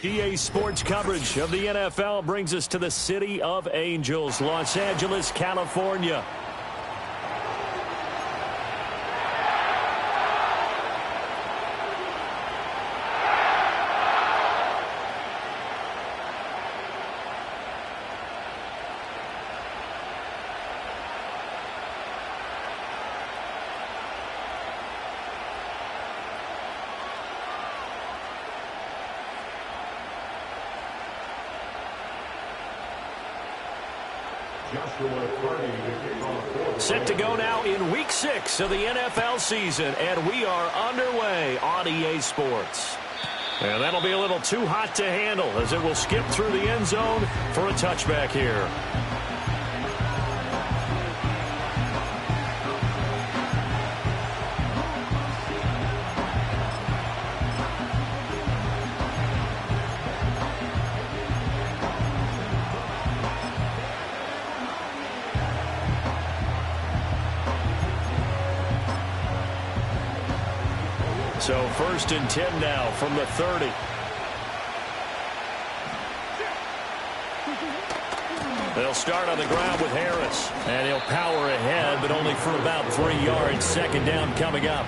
EA Sports coverage of the NFL brings us to the City of Angels, Los Angeles, California. Set to go now in Week 6 of the NFL season, and we are underway on EA Sports. And that'll be a little too hot to handle as it will skip through the end zone for a touchback here. So 1st and 10 now from the 30. They'll start on the ground with Harris. And he'll power ahead, but only for about 3 yards. 2nd down coming up.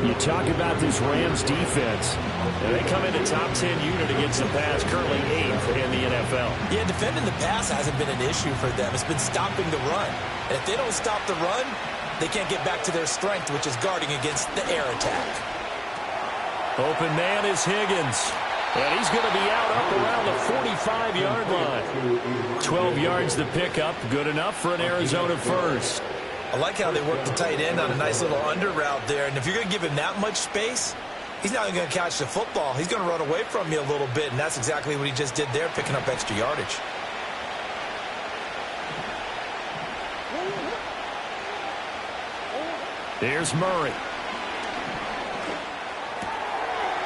You talk about this Rams defense. They come into top 10 unit against the pass, currently 8th in the NFL. Yeah, defending the pass hasn't been an issue for them. It's been stopping the run. And if they don't stop the run, they can't get back to their strength, which is guarding against the air attack. Open man is Higgins. And he's going to be out up around the 45-yard line. 12 yards the pickup. Good enough for an Arizona first. I like how they work the tight end on a nice little under route there. And if you're going to give him that much space, he's not even going to catch the football. He's going to run away from you a little bit, and that's exactly what he just did there, picking up extra yardage. Here's Murray.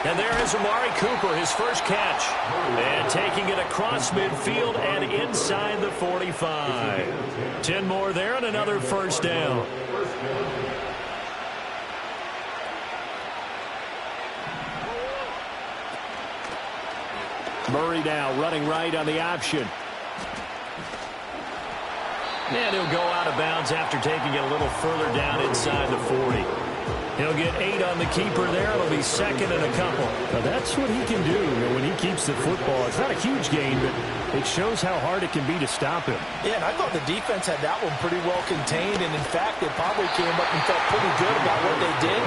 And there is Amari Cooper, his first catch. And taking it across midfield and inside the 45. 10 more there and another first down. Murray now running right on the option. And he'll go out of bounds after taking it a little further down inside the 40. He'll get 8 on the keeper there. It'll be 2nd and a couple. Now that's what he can do when he keeps the football. It's not a huge gain, but it shows how hard it can be to stop him. Yeah, and I thought the defense had that one pretty well contained, and in fact, they probably came up and felt pretty good about what they did.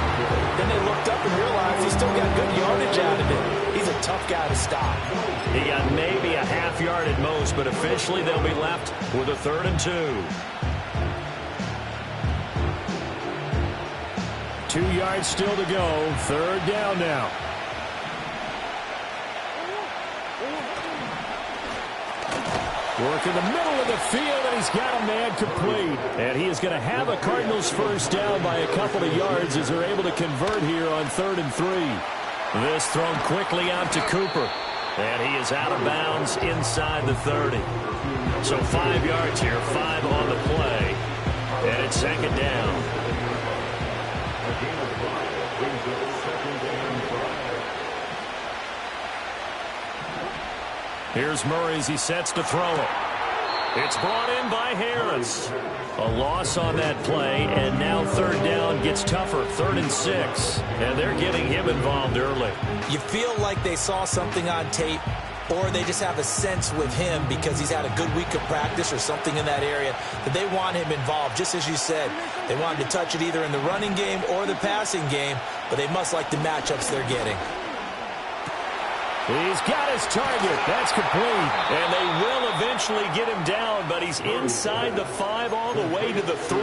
Then they looked up and realized he still got good yardage out of it. He's a tough guy to stop. He got maybe a half yard at most, but officially they'll be left with a 3rd and 2. 2 yards still to go. 3rd down now. Work in the middle of the field, and he's got a man complete. And he is going to have a Cardinals first down by a couple of yards as they're able to convert here on 3rd and 3. This thrown quickly out to Cooper. And he is out of bounds inside the 30. So 5 yards here, 5 on the play. And it's 2nd down. Here's Murray as he sets to throw it. It's brought in by Harris. A loss on that play, and now 3rd down gets tougher. 3rd and 6. And they're getting him involved early. You feel like they saw something on tape, or they just have a sense with him because he's had a good week of practice or something in that area that they want him involved. Just as you said, they want him to touch it either in the running game or the passing game, but they must like the matchups they're getting. He's got his target. That's complete. And they will eventually get him down, but he's inside the 5 all the way to the 3.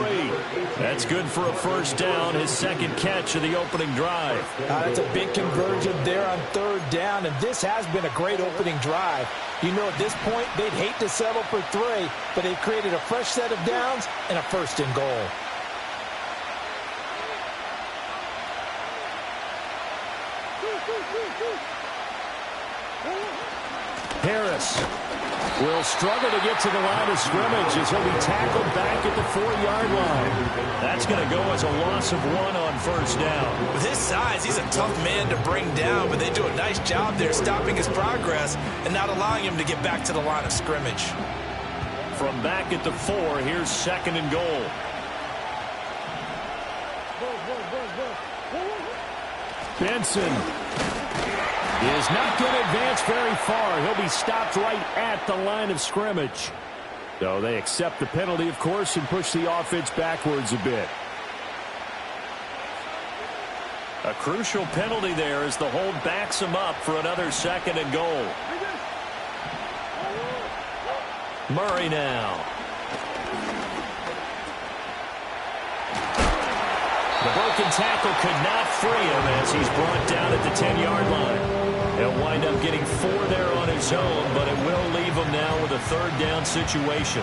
That's good for a first down, his 2nd catch of the opening drive. That's a big conversion there on 3rd down, and this has been a great opening drive. You know, at this point, they'd hate to settle for 3, but they've created a fresh set of downs and a 1st and goal. Harris will struggle to get to the line of scrimmage as he'll be tackled back at the 4-yard line. That's going to go as a loss of 1 on first down. With his size, he's a tough man to bring down, but they do a nice job there stopping his progress and not allowing him to get back to the line of scrimmage. From back at the 4, here's 2nd and goal. Benson is not going to advance very far. He'll be stopped right at the line of scrimmage. So they accept the penalty, of course, and push the offense backwards a bit. A crucial penalty there as the hold backs him up for another 2nd and goal. Murray now. The broken tackle could not free him as he's brought down at the 10-yard line. He'll wind up getting 4 there on his own, but it will leave him now with a 3rd down situation.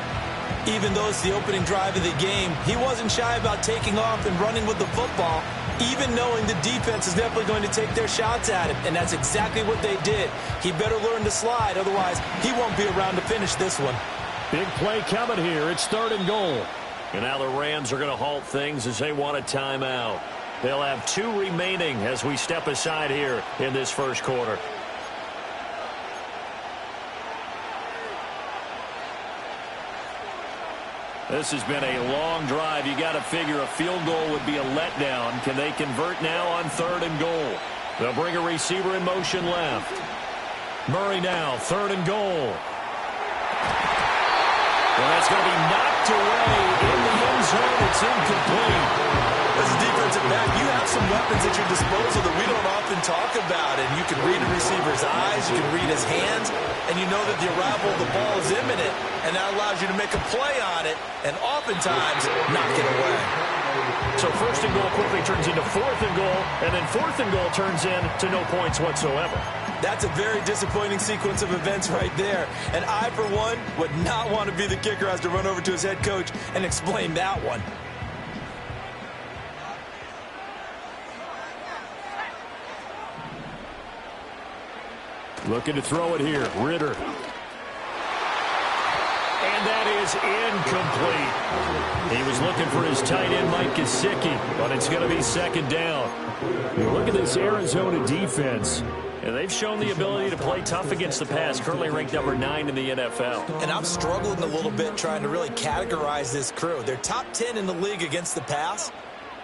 Even though it's the opening drive of the game, he wasn't shy about taking off and running with the football, even knowing the defense is definitely going to take their shots at him, and that's exactly what they did. He better learn to slide, otherwise he won't be around to finish this one. Big play coming here. It's 3rd and goal. And now the Rams are going to halt things as they want a timeout. They'll have 2 remaining as we step aside here in this first quarter. This has been a long drive. You got to figure a field goal would be a letdown. Can they convert now on 3rd and goal? They'll bring a receiver in motion left. Murray now, 3rd and goal. Well, that's going to be knocked away in the end zone. It's incomplete. As a defensive back, you have some weapons at your disposal that we don't often talk about. And you can read a receiver's eyes, you can read his hands, and you know that the arrival of the ball is imminent. And that allows you to make a play on it and oftentimes knock it away. So 1st and goal quickly turns into 4th and goal, and then 4th and goal turns into no points whatsoever. That's a very disappointing sequence of events right there. And I, for one, would not want to be the kicker who has to run over to his head coach and explain that one. Looking to throw it here. Ritter. And that is incomplete. He was looking for his tight end, Mike Gesicki, but it's going to be 2nd down. You look at this Arizona defense. And they've shown the ability to play tough against the pass, currently ranked number 9 in the NFL. And I'm struggling a little bit trying to really categorize this crew. They're top 10 in the league against the pass,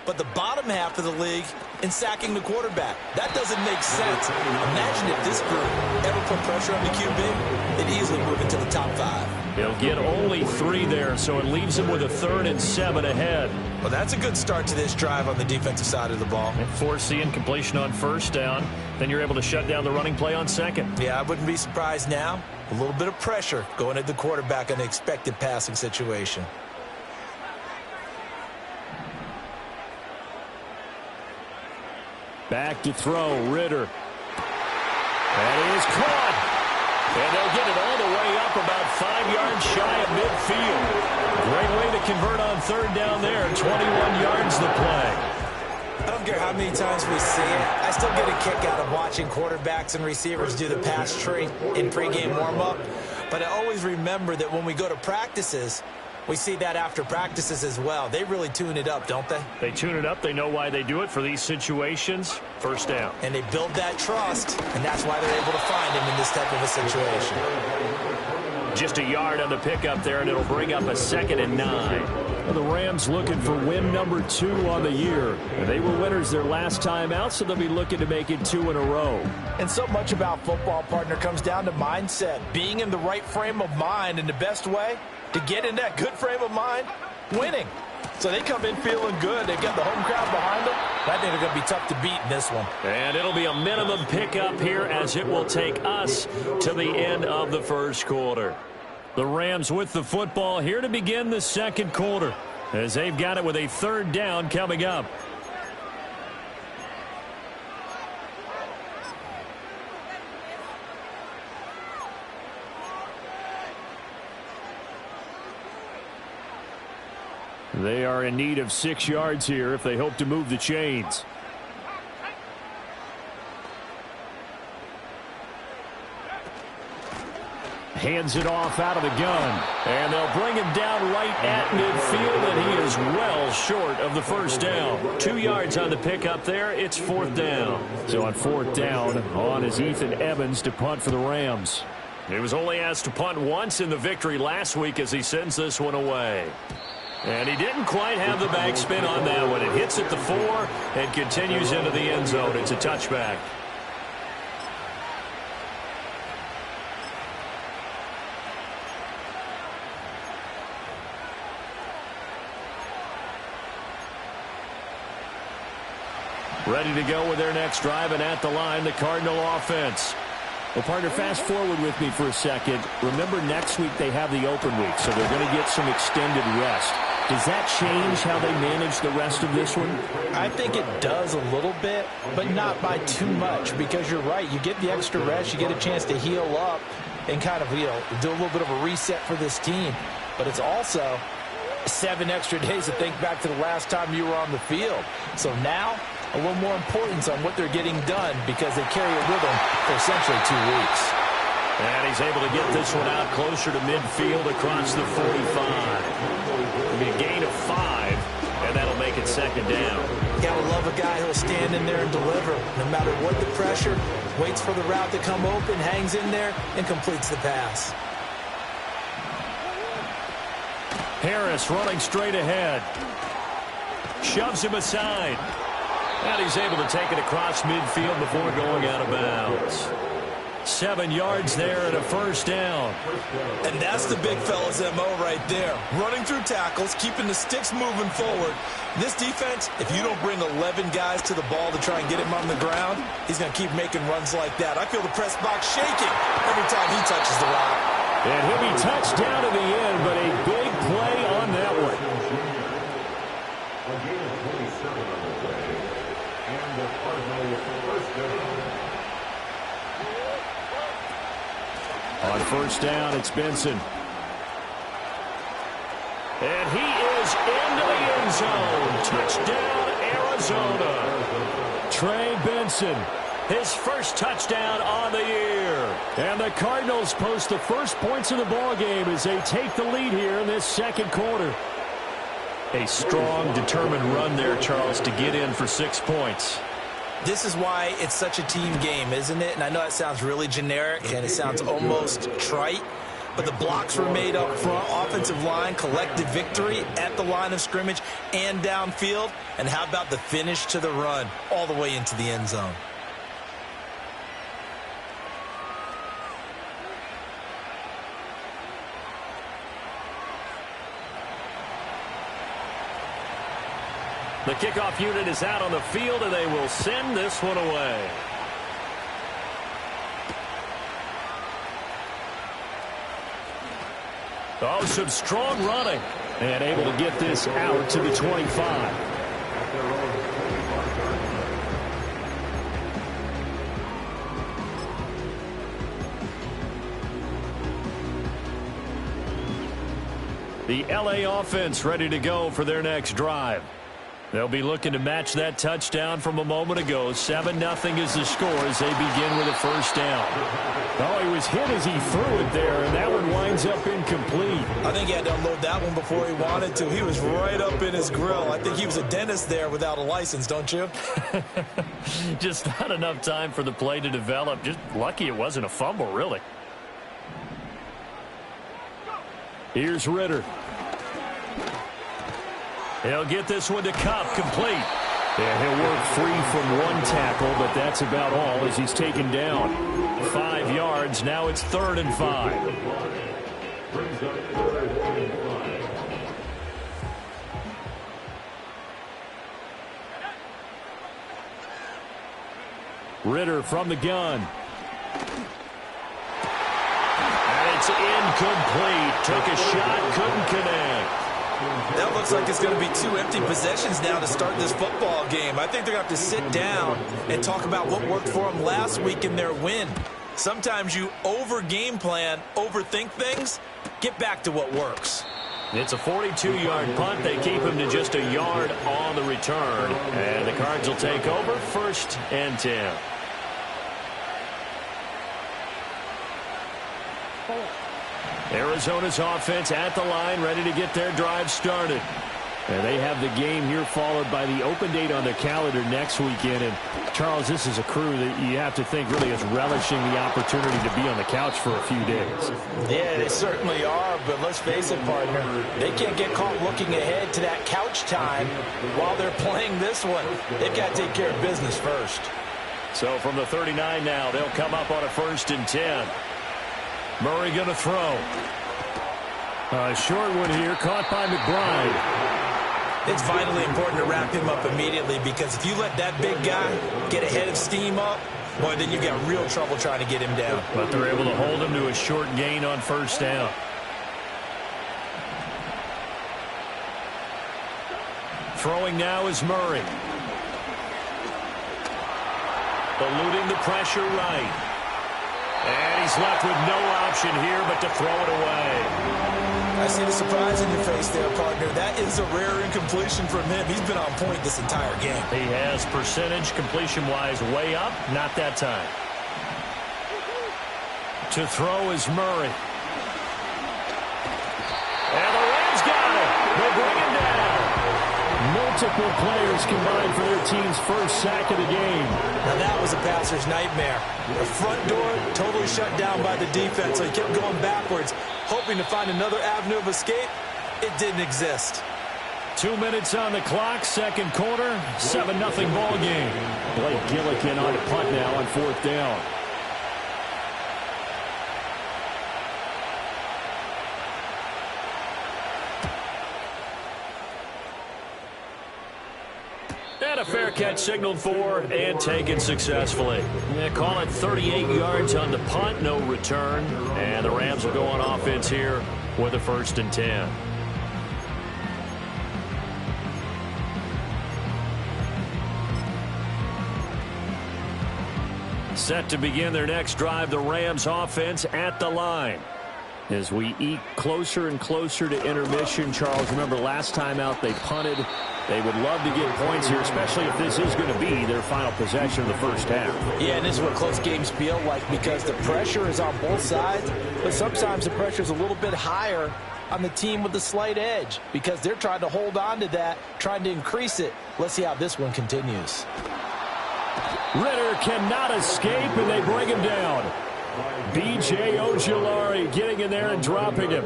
but the bottom half of the league in sacking the quarterback. That doesn't make sense. Imagine if this group ever put pressure on the QB, they'd easily move into the top 5. He'll get only 3 there, so it leaves him with a 3rd and 7 ahead. Well, that's a good start to this drive on the defensive side of the ball. And force the incompletion on 1st down. Then you're able to shut down the running play on 2nd. Yeah, I wouldn't be surprised now. A little bit of pressure going at the quarterback in the expected passing situation. Back to throw. Ritter. And he is caught. And they'll get it all the way up about 5 yards shy of midfield. Great way to convert on 3rd down there. 21 yards the play. I don't care how many times we see it. I still get a kick out of watching quarterbacks and receivers do the pass tree in pregame warm-up. But I always remember that when we go to practices, we see that after practices as well. They really tune it up, don't they? They tune it up. They know why they do it for these situations. 1st down. And they build that trust, and that's why they're able to find him in this type of a situation. Just a yard on the pickup there, and it'll bring up a 2nd and 9. Well, the Rams looking for win number 2 on the year. And they were winners their last time out, so they'll be looking to make it 2 in a row. And so much about football, partner, comes down to mindset. Being in the right frame of mind, and the best way to get in that good frame of mind, winning. So they come in feeling good. They've got the home crowd behind them. I think they're going to be tough to beat in this one. And it'll be a minimum pickup here as it will take us to the end of the first quarter. The Rams with the football here to begin the 2nd quarter as they've got it with a 3rd down coming up. They are in need of 6 yards here if they hope to move the chains. hands it off out of the gun. And they'll bring him down right at midfield, and he is well short of the first down. 2 yards on the pickup there. It's 4th down. So on 4th down, on is Ethan Evans to punt for the Rams. He was only asked to punt once in the victory last week as he sends this one away. And he didn't quite have the backspin on that one. It hits at the 4 and continues into the end zone. It's a touchback. Ready to go with their next drive, and at the line, the Cardinal offense. Well, partner, fast forward with me for a second. Remember, next week they have the open week, so they're going to get some extended rest. Does that change how they manage the rest of this one? I think it does a little bit, but not by too much, because you're right. You get the extra rest. You get a chance to heal up and kind of, do a little bit of a reset for this team. But it's also 7 extra days to think back to the last time you were on the field. So now, a little more importance on what they're getting done because they carry it with them for essentially 2 weeks. And he's able to get this one out closer to midfield across the 45. It'll be a gain of 5, and that'll make it 2nd down. Gotta love a guy who'll stand in there and deliver. No matter what the pressure, waits for the route to come open, hangs in there, and completes the pass. Harris running straight ahead. Shoves him aside. And he's able to take it across midfield before going out of bounds. 7 yards there and a 1st down. And that's the big fella's MO right there. Running through tackles, keeping the sticks moving forward. This defense, if you don't bring 11 guys to the ball to try and get him on the ground, he's going to keep making runs like that. I feel the press box shaking every time he touches the rock. And he'll be touched down to the end, but a big play on that one. On 1st down, it's Benson. And he is into the end zone. Touchdown, Arizona. Trey Benson, his first touchdown on the year. And the Cardinals post the first points of the ballgame as they take the lead here in this 2nd quarter. A strong, determined run there, Charles, to get in for 6 points. This is why it's such a team game, isn't it? And I know it sounds really generic and it sounds almost trite, but the blocks were made up front, offensive line, collective victory at the line of scrimmage and downfield. And how about the finish to the run all the way into the end zone? The kickoff unit is out on the field, and they will send this one away. Oh, some strong running. And able to get this out to the 25. The LA offense ready to go for their next drive. They'll be looking to match that touchdown from a moment ago. 7-0 is the score as they begin with a 1st down. Oh, he was hit as he threw it there, and that one winds up incomplete. I think he had to unload that one before he wanted to. He was right up in his grill. I think he was a dentist there without a license, don't you? Just not enough time for the play to develop. Just lucky it wasn't a fumble, really. Here's Ritter. He'll get this one to Kupp, complete. And he'll work free from one tackle, but that's about all as he's taken down. 5 yards, now it's 3rd and 5. Ritter from the gun. And it's incomplete. Took a shot, couldn't connect. That looks like it's going to be 2 empty possessions now to start this football game. I think they're going to have to sit down and talk about what worked for them last week in their win. Sometimes you over-game plan, overthink things. Get back to what works. It's a 42-yard punt. They keep him to just a yard on the return. And the Cards will take over 1st and 10. Arizona's offense at the line, ready to get their drive started. And they have the game here followed by the open date on their calendar next weekend. And, Charles, this is a crew that you have to think really is relishing the opportunity to be on the couch for a few days. Yeah, they certainly are, but let's face it, partner, they can't get caught looking ahead to that couch time while they're playing this one. They've got to take care of business first. So from the 39 now, they'll come up on a 1st and 10. Murray going to throw. A short one here, caught by McBride. It's vitally important to wrap him up immediately, because if you let that big guy get ahead of steam up, boy, then you've got real trouble trying to get him down. But they're able to hold him to a short gain on 1st down. Throwing now is Murray. Eluding the pressure right. And he's left with no option here but to throw it away. I see the surprise in your face there, partner. That is a rare incompletion from him. He's been on point this entire game. He has percentage completion-wise way up. Not that time. To throw is Murray. And the Rams got it. They bring him down. Multiple players combined for their team's first sack of the game. Now that was a passer's nightmare. The front door totally shut down by the defense, so he kept going backwards, hoping to find another avenue of escape. It didn't exist. 2 minutes on the clock, second quarter, 7-0 ball game. Blake Gillikin on the punt now on 4th down. And a fair catch signaled for and taken successfully. They call it 38 yards on the punt, no return. And the Rams will go on offense here with a 1st and 10. Set to begin their next drive, the Rams offense at the line. As we eke closer and closer to intermission, Charles, remember last time out they punted. They would love to get points here, especially if this is going to be their final possession of the first half. Yeah, and this is what close games feel like, because the pressure is on both sides, but sometimes the pressure is a little bit higher on the team with the slight edge, because they're trying to hold on to that, trying to increase it. Let's see how this one continues. Ridder cannot escape, and they bring him down. B.J. Ojulari getting in there and dropping him.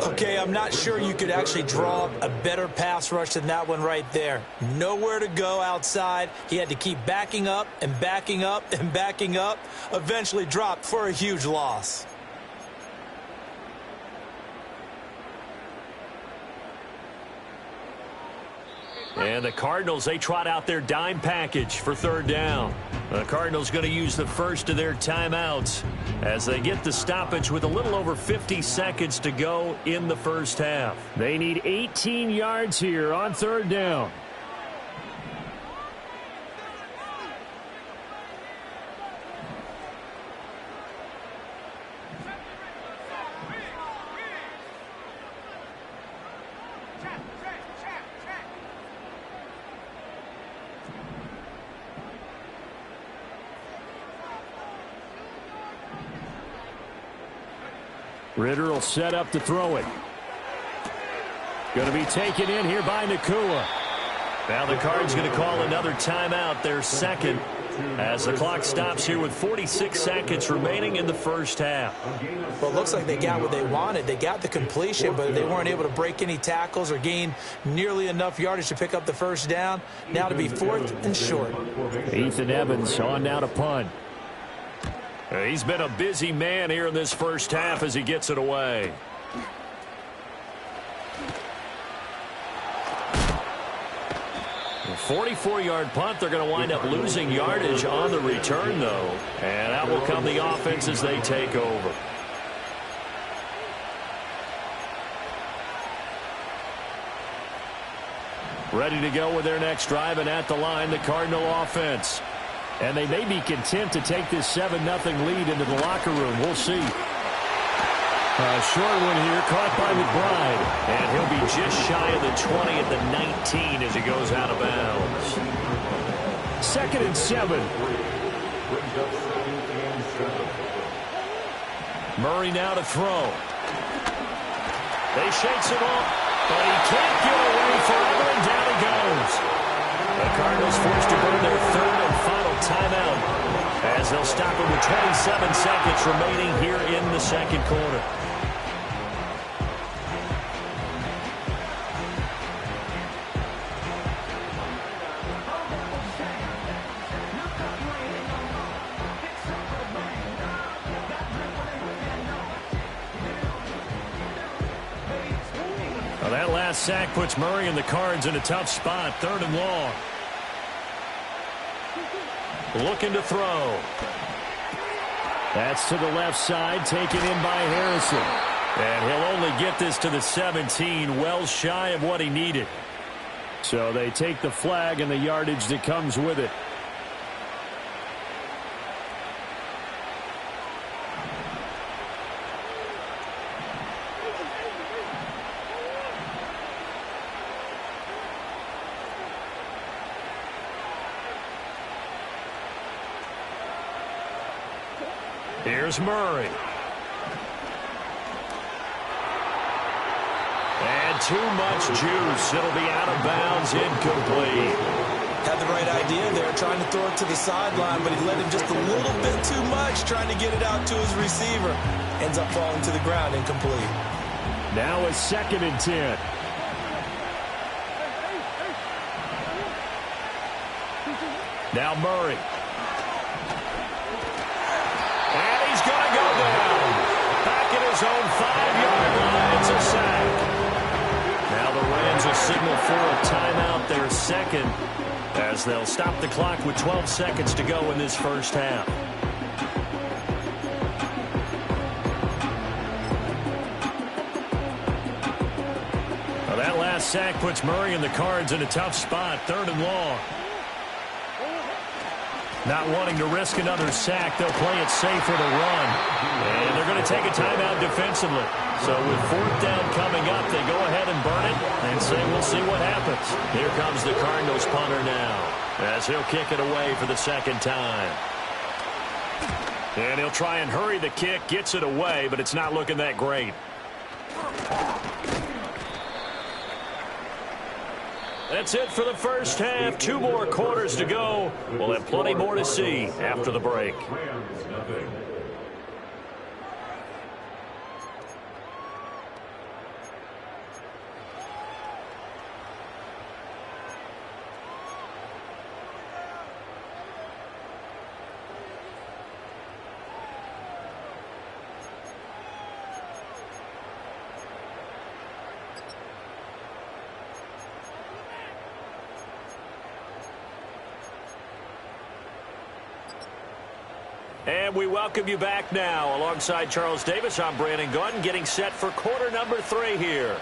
Okay, I'm not sure you could actually draw a better pass rush than that one right there. Nowhere to go outside. He had to keep backing up and backing up and backing up. Eventually dropped for a huge loss. And the Cardinals, they trot out their dime package for 3rd down. The Cardinals going to use the first of their timeouts as they get the stoppage with a little over 50 seconds to go in the first half. They need 18 yards here on 3rd down. Ridder will set up to throw it. Going to be taken in here by Nacua. Now the Cards going to call another timeout, their second, as the clock stops here with 46 seconds remaining in the first half. Well, it looks like they got what they wanted. They got the completion, but they weren't able to break any tackles or gain nearly enough yardage to pick up the first down. Now to be 4th and short. Ethan Evans on now to punt. He's been a busy man here in this first half as he gets it away. A 44-yard punt. They're going to wind up losing yardage on the return, though. And out will come the offense as they take over. Ready to go with their next drive, and at the line, the Cardinal offense. And they may be content to take this 7-0 lead into the locker room. We'll see. A short one here, caught by McBride. And he'll be just shy of the 20 at the 19 as he goes out of bounds. 2nd and 7. Murray now to throw. They shakes him off, but he can't get away forever, and down he goes. The Cardinals forced to burn their third and final timeout as they'll stop it with 27 seconds remaining here in the second quarter. Well, that last sack puts Murray and the Cards in a tough spot, 3rd and long. Looking to throw. That's to the left side, taken in by Harrison. And he'll only get this to the 17, well shy of what he needed. So they take the flag and the yardage that comes with it. Here's Murray. And too much juice. It'll be out of bounds, incomplete. Had the right idea there, trying to throw it to the sideline, but he let him just a little bit too much, trying to get it out to his receiver. Ends up falling to the ground, incomplete. Now a 2nd and 10. Now Murray. And he's going to go down. Back at his own 5-yard line. It's a sack. Now the Rams will signal for a timeout, their second, as they'll stop the clock with 12 seconds to go in this first half. Well, that last sack puts Murray and the Cards in a tough spot, 3rd and long. Not wanting to risk another sack, they'll play it safer to run. And they're going to take a timeout defensively. So with 4th down coming up, they go ahead and burn it and say we'll see what happens. Here comes the Cardinals punter now as he'll kick it away for the 2nd time. And he'll try and hurry the kick, gets it away, but it's not looking that great. That's it for the first half. 2 more quarters to go. We'll have plenty more to see after the break. And we welcome you back now. Alongside Charles Davis, I'm Brandon Gaudin, getting set for quarter number 3 here.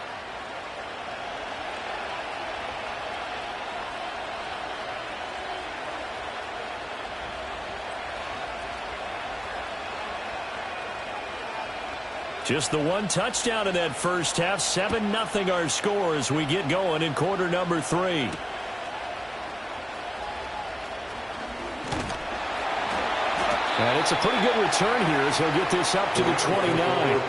Just the 1 touchdown in that first half. 7-0 our score as we get going in quarter number 3. And it's a pretty good return here as he'll get this up to the 29.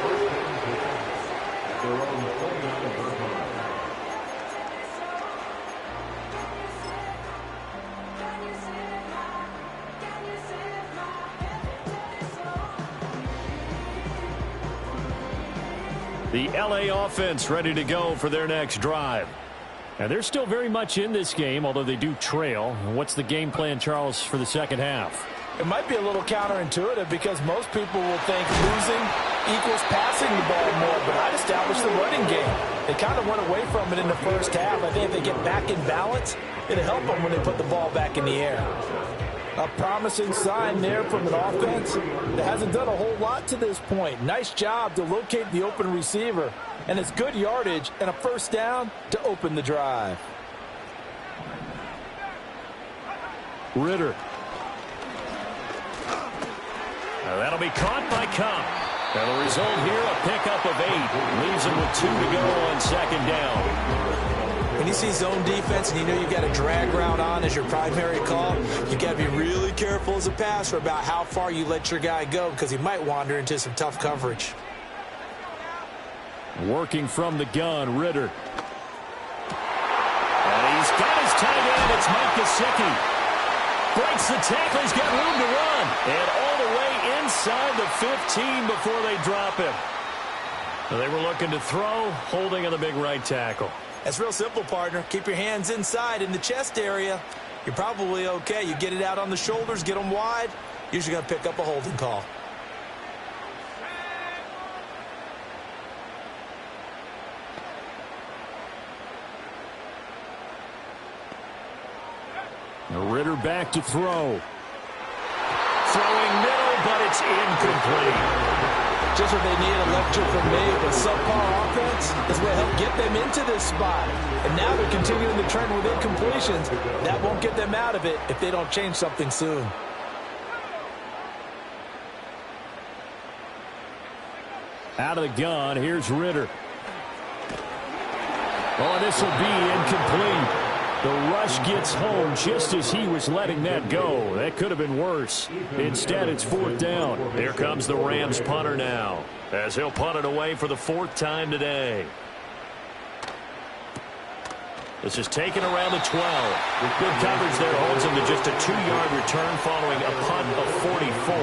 The LA offense ready to go for their next drive. And they're still very much in this game, although they do trail. What's the game plan, Charles, for the second half? It might be a little counterintuitive because most people will think losing equals passing the ball more, but I'd establish the running game. They kind of went away from it in the first half. I think if they get back in balance, it'll help them when they put the ball back in the air. A promising sign there from an offense that hasn't done a whole lot to this point. Nice job to locate the open receiver, and it's good yardage and a first down to open the drive. Ritter. Now that'll be caught by Kupp. And the result here, a pickup of 8. Leaves him with 2 to go on second down. When you see zone defense and you know you've got a drag route on as your primary call, you got to be really careful as a passer about how far you let your guy go because he might wander into some tough coverage. Working from the gun, Ritter. And he's got his tight end. It's Mike Gesicki. Breaks the tackle. He's got room to run. And all the way inside the 15 before they drop him. They were looking to throw, holding on the big right tackle. That's real simple, partner. Keep your hands inside in the chest area. You're probably okay. You get it out on the shoulders, get them wide. Usually going to pick up a holding call. Ritter back to throw. Throwing middle, but it's incomplete. Just what they needed, a lecture from me. But subpar offense is what helped get them into this spot. And now they're continuing the trend with incompletions. That won't get them out of it if they don't change something soon. Out of the gun, here's Ritter. Oh, this will be incomplete. The rush gets home just as he was letting that go. That could have been worse. Instead, it's 4th down. Here comes the Rams punter now, as he'll punt it away for the 4th time today. This is taken around the 12. Good coverage there holds him to just a 2-yard return following a punt of 44.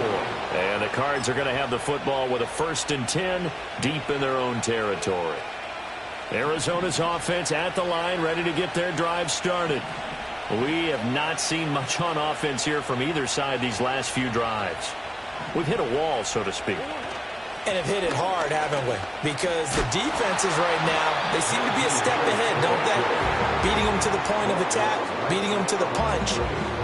And the Cards are going to have the football with a 1st and 10 deep in their own territory. Arizona's offense at the line, ready to get their drive started. We have not seen much on offense here from either side these last few drives. We've hit a wall, so to speak. And have hit it hard, haven't we? Because the defenses right now, they seem to be a step ahead, don't they? Beating them to the point of attack, beating them to the punch.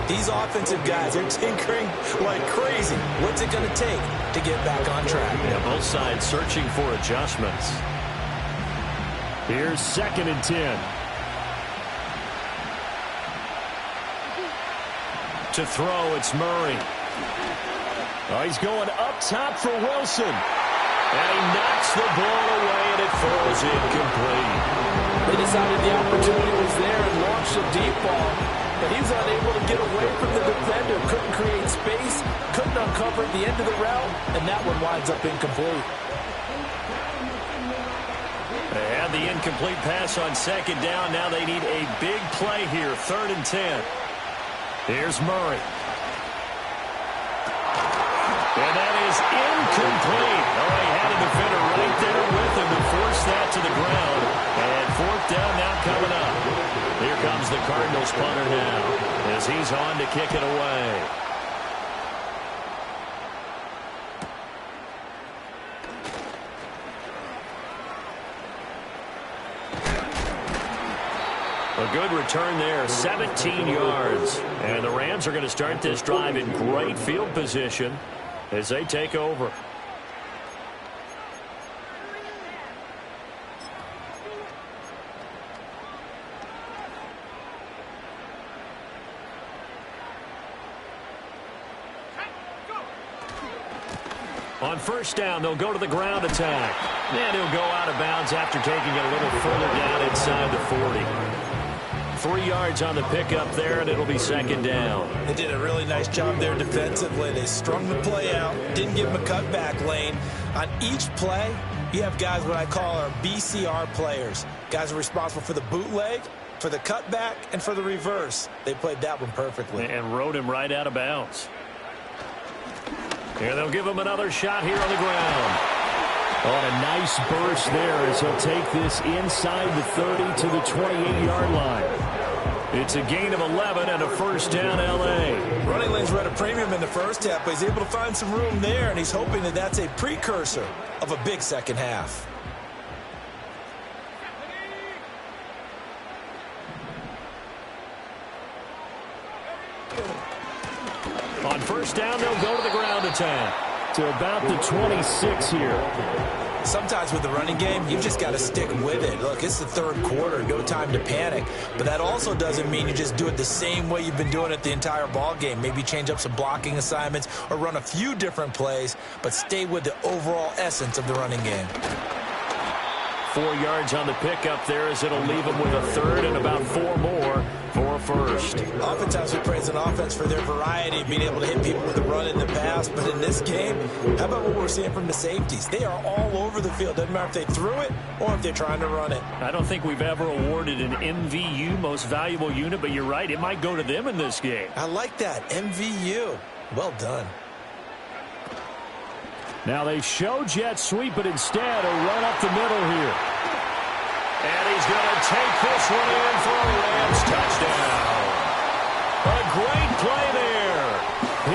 These offensive guys are tinkering like crazy. What's it going to take to get back on track? Yeah, both sides searching for adjustments. Here's 2nd and 10. To throw, it's Murray. Oh, he's going up top for Wilson. And he knocks the ball away, and it falls incomplete. They decided the opportunity was there and launched a deep ball, but he was unable to get away from the defender. Couldn't create space, couldn't uncover the end of the route, and that one winds up incomplete. They had the incomplete pass on 2nd down. Now they need a big play here, 3rd and 10. Here's Murray. And that is incomplete. Oh, he had a defender right there with him to force that to the ground. And 4th down now coming up. Here comes the Cardinals punter now as he's on to kick it away. A good return there, 17 yards. And the Rams are going to start this drive in great field position as they take over. On 1st down, they'll go to the ground attack. And he'll go out of bounds after taking it a little further down inside the 40. 3 yards on the pickup there, and it'll be 2nd down. They did a really nice job there defensively. They strung the play out, didn't give him a cutback lane. On each play, you have guys what I call our BCR players. Guys are responsible for the bootleg, for the cutback, and for the reverse. They played that one perfectly. And rode him right out of bounds. Here they'll give him another shot here on the ground. On a nice burst there as he'll take this inside the 30 to the 28-yard line. It's a gain of 11 and a 1st down, L.A. Running lanes were at a premium in the first half, but he's able to find some room there, and he's hoping that that's a precursor of a big second half. On 1st down, they'll go to the ground attack. To about the 26 here. Sometimes with the running game, you've just got to stick with it. Look, it's the 3rd quarter, no time to panic. But that also doesn't mean you just do it the same way you've been doing it the entire ball game. Maybe change up some blocking assignments or run a few different plays, but stay with the overall essence of the running game. 4 yards on the pickup there as it'll leave him with a 3rd and about 4 more for a first. Oftentimes we praise an offense for their variety, being able to hit people with a run in the past. But in this game, how about what we're seeing from the safeties? They are all over the field. Doesn't matter if they threw it or if they're trying to run it. I don't think we've ever awarded an MVU, most valuable unit, but you're right. It might go to them in this game. I like that. MVU. Well done. Now they show jet sweep, but instead a run up the middle here. And he's going to take this one in for a Rams touchdown. A great play there.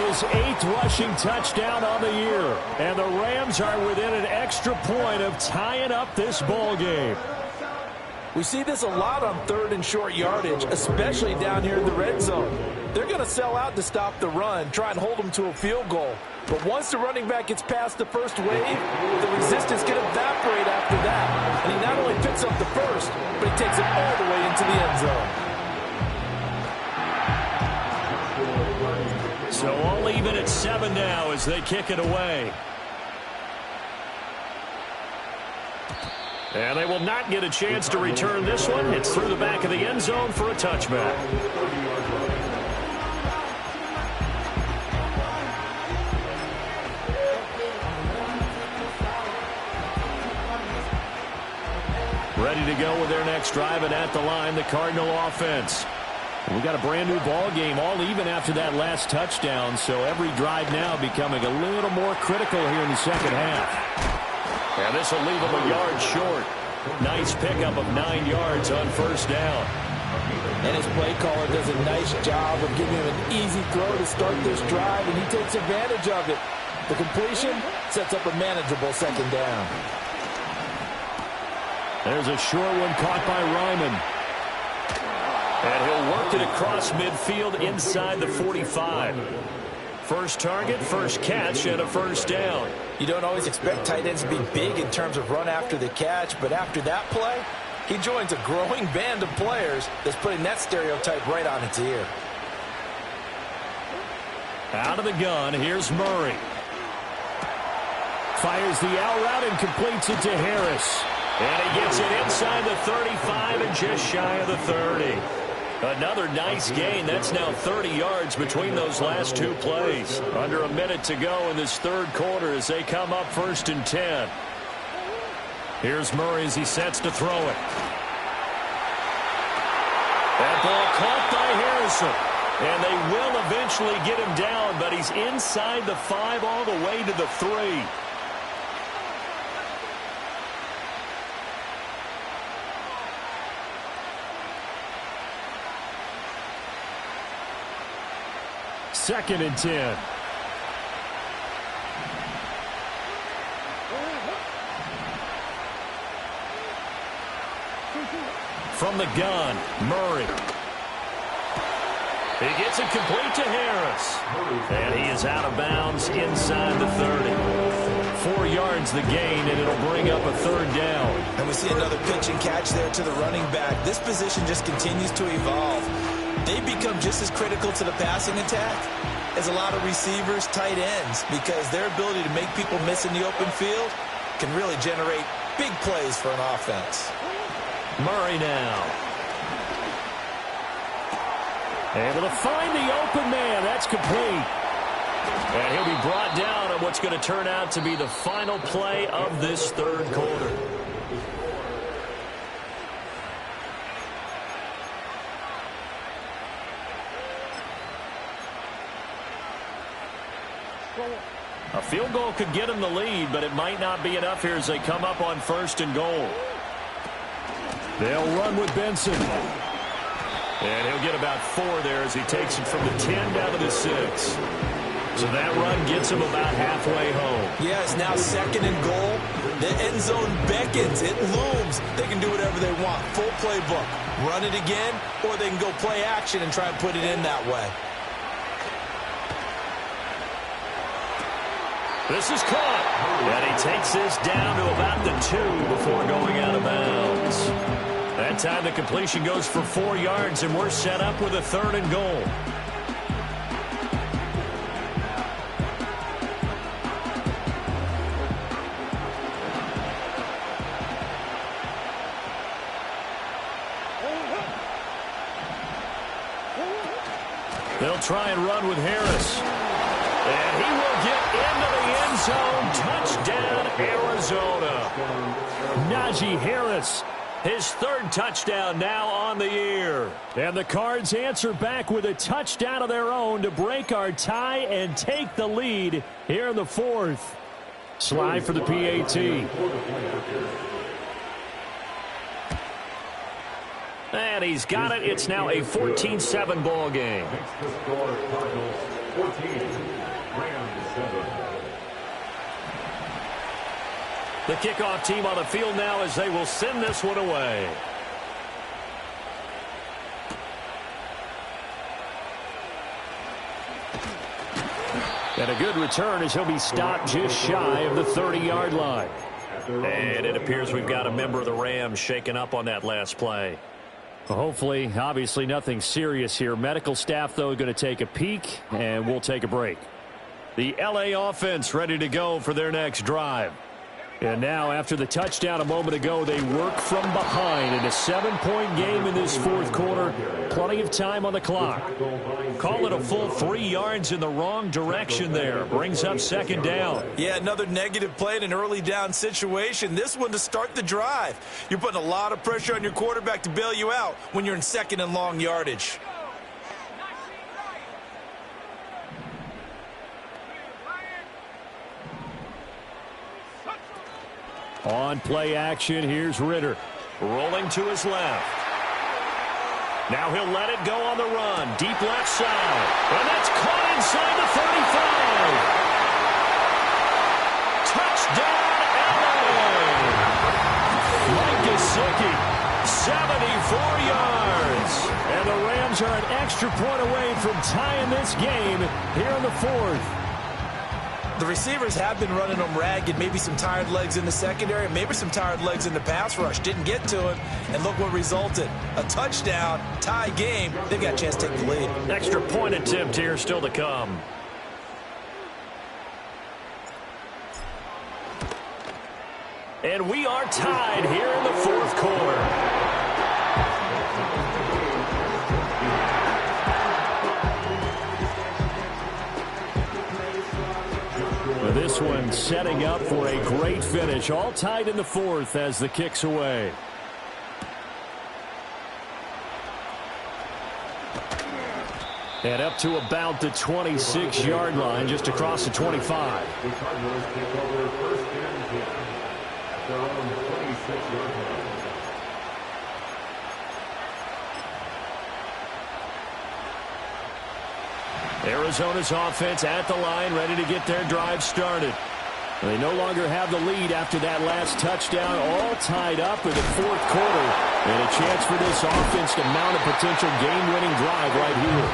His 8th rushing touchdown on the year. And the Rams are within an extra point of tying up this ball game. We see this a lot on 3rd and short yardage, especially down here in the red zone. They're going to sell out to stop the run, try and hold them to a field goal. But once the running back gets past the first wave, the resistance can evaporate after that. And he not only picks up the first, but he takes it all the way into the end zone. So all even at 7 now as they kick it away. And they will not get a chance to return this one. It's through the back of the end zone for a touchback. Ready to go with their next drive, and at the line, the Cardinal offense. We got a brand new ball game, all even after that last touchdown, so every drive now becoming a little more critical here in the second half. And this will leave them a yard short. Nice pickup of 9 yards on first down. And his play caller does a nice job of giving him an easy throw to start this drive, and he takes advantage of it. The completion sets up a manageable second down. There's a short one caught by Ryman. And he'll work it across midfield inside the 45. First target, first catch, and a first down. You don't always expect tight ends to be big in terms of run after the catch, but after that play, he joins a growing band of players that's putting that stereotype right on its ear. Out of the gun, here's Murray. Fires the out route and completes it to Harris. And he gets it inside the 35 and just shy of the 30. Another nice gain. That's now 30 yards between those last 2 plays. Under a minute to go in this third quarter as they come up 1st and 10. Here's Murray as he sets to throw it. That ball caught by Harrison. And they will eventually get him down, but he's inside the 5 all the way to the 3. Second and 10. From the gun, Murray. He gets it complete to Harris. And he is out of bounds inside the 30. 4 yards the gain, and it'll bring up a third down. And we see another pitch and catch there to the running back. This position just continues to evolve. They become just as critical to the passing attack as a lot of receivers, tight ends, because their ability to make people miss in the open field can really generate big plays for an offense. Murray now. Able to find the open man. That's complete. And he'll be brought down on what's going to turn out to be the final play of this third quarter. A field goal could get him the lead, but it might not be enough here as they come up on 1st and goal. They'll run with Benson. And he'll get about 4 there as he takes it from the 10 down to the 6. So that run gets him about halfway home. Yeah, it's now 2nd and goal. The end zone beckons. It looms. They can do whatever they want. Full playbook. Run it again, or they can go play action and try and put it in that way. This is caught. And he takes this down to about the 2 before going out of bounds. That time the completion goes for 4 yards, and we're set up with a 3rd and goal. They'll try and run with Harris. And he will get into the end zone. Touchdown, Arizona. Najee Harris, his third touchdown now on the year. And the Cards answer back with a touchdown of their own to break our tie and take the lead here in the fourth. Slide for the PAT. And he's got it. It's now a 14-7 ball game. The kickoff team on the field now as they will send this one away. And a good return as he'll be stopped just shy of the 30-yard line. And it appears we've got a member of the Rams shaken up on that last play. Well, hopefully, obviously nothing serious here. Medical staff, though, going to take a peek, and we'll take a break. The LA offense ready to go for their next drive. And now, after the touchdown a moment ago, they work from behind in a 7-point game in this fourth quarter. Plenty of time on the clock. Call it a full 3 yards in the wrong direction there. Brings up second down. Yeah, another negative play in an early down situation. This one to start the drive. You're putting a lot of pressure on your quarterback to bail you out when you're in second and long yardage. On play action, here's Ritter. Rolling to his left. Now he'll let it go on the run. Deep left side. And that's caught inside the 35. Touchdown, LA! Mike Gesicki, 74 yards. And the Rams are an extra point away from tying this game here in the fourth. The receivers have been running them ragged. Maybe some tired legs in the secondary, maybe some tired legs in the pass rush. Didn't get to him, and look what resulted. A touchdown, tie game. They've got a chance to take the lead. Extra point attempt here still to come. And we are tied here in the fourth quarter. This one setting up for a great finish. All tied in the fourth as the kick's away. And up to about the 26-yard line, just across the 25. Arizona's offense at the line, ready to get their drive started. They no longer have the lead after that last touchdown, all tied up in the fourth quarter. And a chance for this offense to mount a potential game-winning drive right here.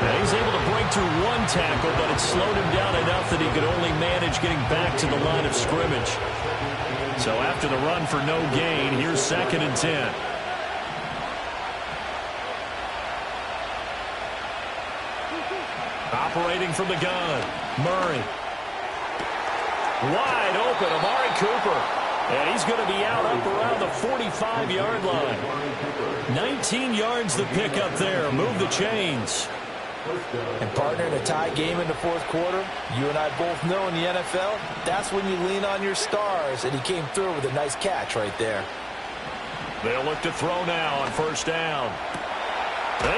Now he's able to break through one tackle, but it slowed him down enough that he could only manage getting back to the line of scrimmage. So after the run for no gain, here's 2nd and 10. Operating from the gun, Murray. Wide open, Amari Cooper. And he's going to be out up around the 45-yard line. 19 yards the pick up there. Move the chains. And partner, in a tie game in the fourth quarter, you and I both know in the NFL, that's when you lean on your stars. And he came through with a nice catch right there. They'll look to throw now on first down.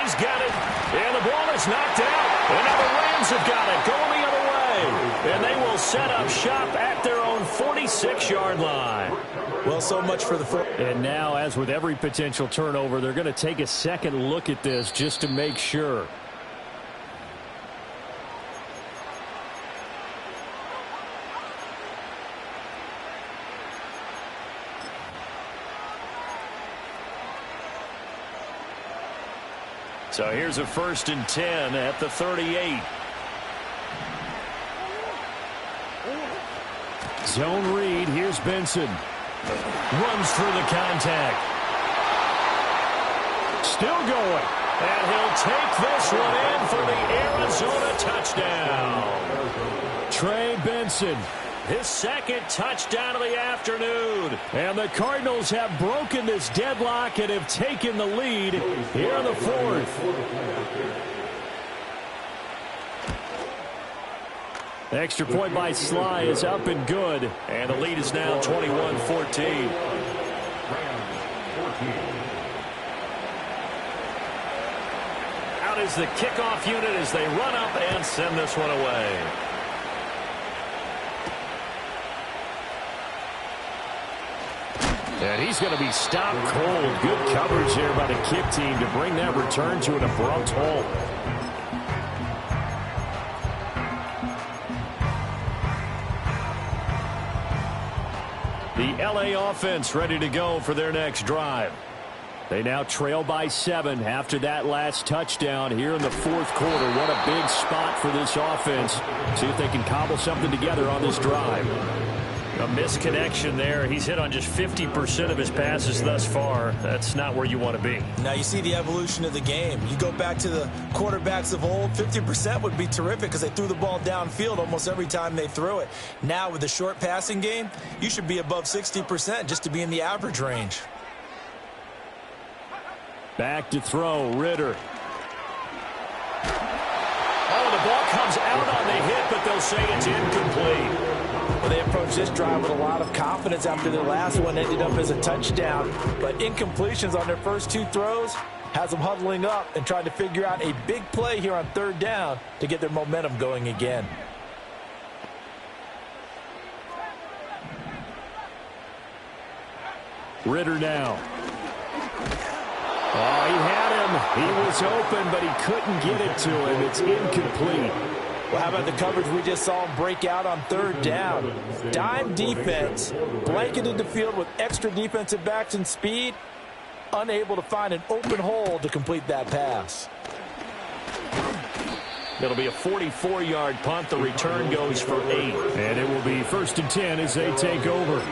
He's got it, and the ball is knocked out. And now the Rams have got it, going the other way. And they will set up shop at their own 46-yard line. Well, so much for the foot. And now, as with every potential turnover, they're going to take a second look at this just to make sure. So here's a 1st and 10 at the 38. Zone read. Here's Benson. Runs through the contact. Still going. And he'll take this one in for the Arizona touchdown. Trey Benson. His 2nd touchdown of the afternoon. And the Cardinals have broken this deadlock and have taken the lead here in the fourth. Extra point by Sly is up and good. And the lead is now 21-14. Out is the kickoff unit as they run up and send this one away. And he's going to be stopped cold. Good coverage there by the kick team to bring that return to an abrupt halt. The LA offense ready to go for their next drive. They now trail by 7 after that last touchdown here in the fourth quarter. What a big spot for this offense. See if they can cobble something together on this drive. A misconnection there. He's hit on just 50% of his passes thus far. That's not where you want to be. Now you see the evolution of the game. You go back to the quarterbacks of old, 50% would be terrific because they threw the ball downfield almost every time they threw it. Now with the short passing game, you should be above 60% just to be in the average range. Back to throw, Ritter. Oh, the ball comes out on the hit, but they'll say it's incomplete. Well, they approached this drive with a lot of confidence after their last one ended up as a touchdown. But incompletions on their first 2 throws has them huddling up and trying to figure out a big play here on 3rd down to get their momentum going again. Ritter now. Oh, he had him. He was open, but he couldn't get it to him. It's incomplete. Well, how about the coverage we just saw him break out on 3rd down? Dime defense, blanketed the field with extra defensive backs and speed, unable to find an open hole to complete that pass. It'll be a 44-yard punt. The return goes for 8. And it will be 1st and 10 as they take over.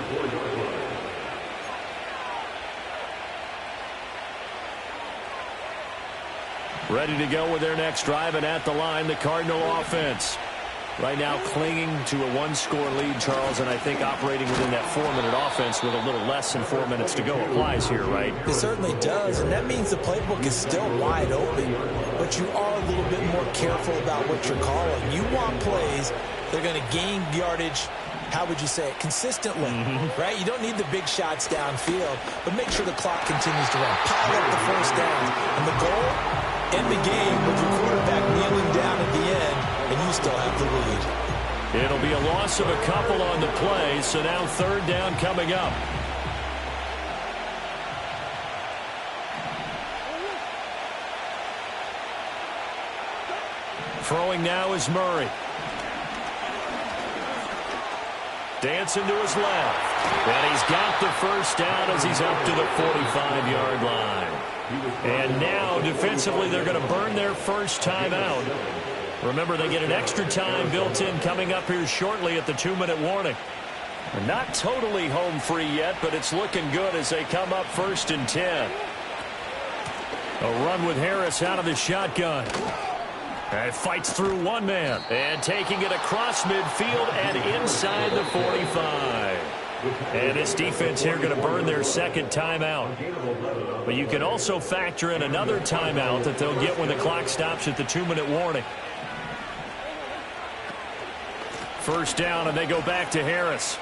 Ready to go with their next drive, and at the line, the Cardinal offense. Right now clinging to a 1-score lead, Charles, and I think operating within that 4-minute offense with a little less than 4 minutes to go applies here, right? It certainly does, and that means the playbook is still wide open, but you are a little bit more careful about what you're calling. You want plays that are going to gain yardage, how would you say it, consistently, right? You don't need the big shots downfield, but make sure the clock continues to run. Pile up the first downs, and the goal, end the game with your quarterback kneeling down at the end, and you still have the lead. It'll be a loss of a couple on the play, so now 3rd down coming up. Throwing now is Murray. Dancing to his left. And he's got the first down as he's up to the 45-yard line. And now, defensively, they're going to burn their first timeout. Remember, they get an extra time built in coming up here shortly at the 2-minute warning. They're not totally home free yet, but it's looking good as they come up 1st and 10. A run with Harris out of the shotgun. And fights through one man. And taking it across midfield and inside the 45. And this defense here going to burn their second timeout. But you can also factor in another timeout that they'll get when the clock stops at the 2-minute warning. First down, and they go back to Harris.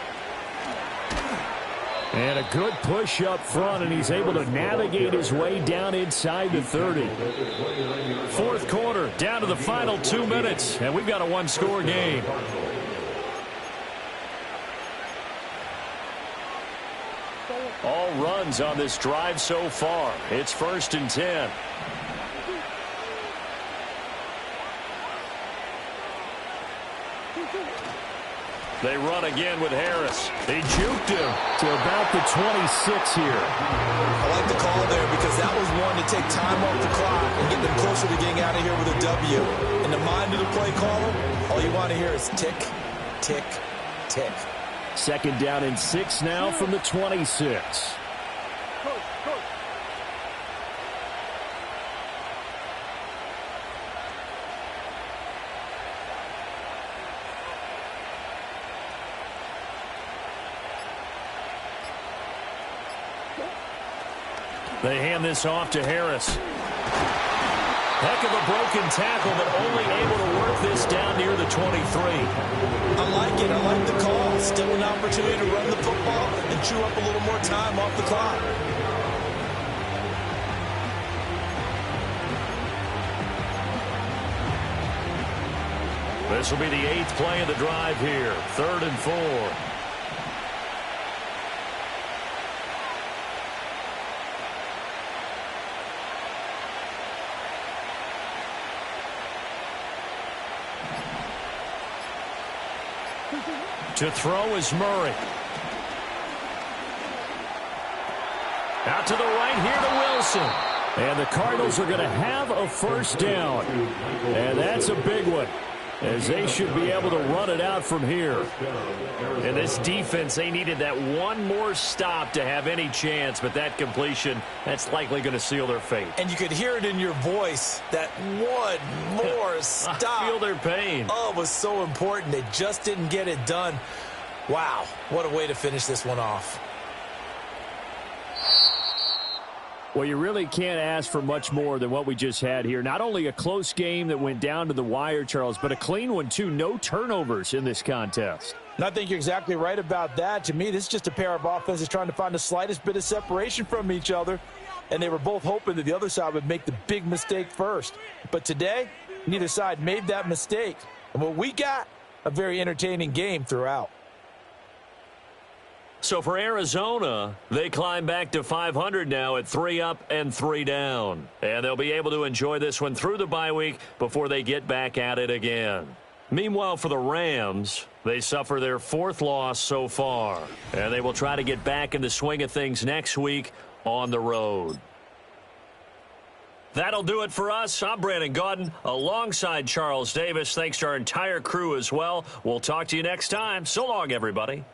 And a good push up front, and he's able to navigate his way down inside the 30. Fourth quarter, down to the final 2 minutes, and we've got a 1-score game. All runs on this drive so far. It's 1st and 10. They run again with Harris. They juked him to about the 26 here. I like the call there because that was one to take time off the clock and get them closer to getting out of here with a W. In the mind of the play caller, all you want to hear is tick, tick, tick. 2nd down and 6 now from the 26. They hand this off to Harris. Heck of a broken tackle, but only able to work this down near the 23. I like it. I like the call. Still an opportunity to run the football and chew up a little more time off the clock. This will be the 8th play of the drive here. 3rd and 4. To throw is Murray. Out to the right here to Wilson. And the Cardinals are going to have a first down. And that's a big one, as they should be able to run it out from here. And this defense, they needed that one more stop to have any chance, but that completion, that's likely going to seal their fate. And you could hear it in your voice, that one more stop. I feel their pain. Oh, it was so important. They just didn't get it done. Wow, what a way to finish this one off. Well, you really can't ask for much more than what we just had here. Not only a close game that went down to the wire, Charles, but a clean one, too. No turnovers in this contest. And I think you're exactly right about that. To me, this is just a pair of offenses trying to find the slightest bit of separation from each other, and they were both hoping that the other side would make the big mistake first. But today, neither side made that mistake. And what we got, a very entertaining game throughout. So for Arizona, they climb back to 500 now at 3 up and 3 down. And they'll be able to enjoy this one through the bye week before they get back at it again. Meanwhile, for the Rams, they suffer their 4th loss so far. And they will try to get back in the swing of things next week on the road. That'll do it for us. I'm Brandon Gaudin alongside Charles Davis. Thanks to our entire crew as well. We'll talk to you next time. So long, everybody.